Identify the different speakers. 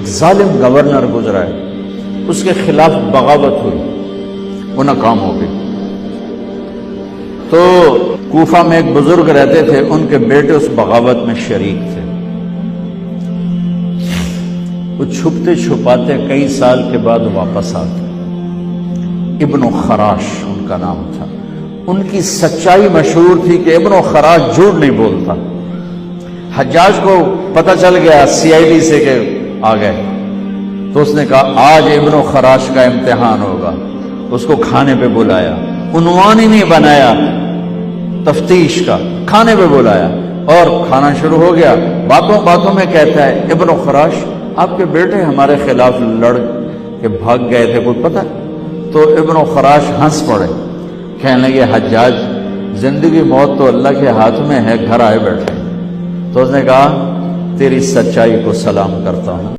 Speaker 1: ایک ظالم گورنر گزرا ہے، اس کے خلاف بغاوت ہوئی، وہ ناکام ہو گئی۔ تو کوفہ میں ایک بزرگ رہتے تھے، ان کے بیٹے اس بغاوت میں شریک تھے۔ وہ چھپتے چھپاتے کئی سال کے بعد واپس آتے، ابن خراش ان کا نام تھا۔ ان کی سچائی مشہور تھی کہ ابن خراش جھوٹ نہیں بولتا۔ حجاج کو پتہ چل گیا سی آئی ڈی سے کہ آ گئے، تو اس نے کہا آج ابن خراش کا امتحان ہوگا۔ اس کو کھانے پہ بلایا، عنوان ہی نہیں بنایا تفتیش کا، کھانے پہ بلایا اور کھانا شروع ہو گیا۔ باتوں باتوں میں کہتا ہے ابن خراش آپ کے بیٹے ہمارے خلاف لڑ کے بھاگ گئے تھے، کوئی پتہ؟ تو ابن خراش ہنس پڑے، کہنے لگے حجاج زندگی موت تو اللہ کے ہاتھ میں ہے، گھر آئے بیٹھے۔ تو اس نے کہا تیری سچائی کو سلام کرتا ہوں۔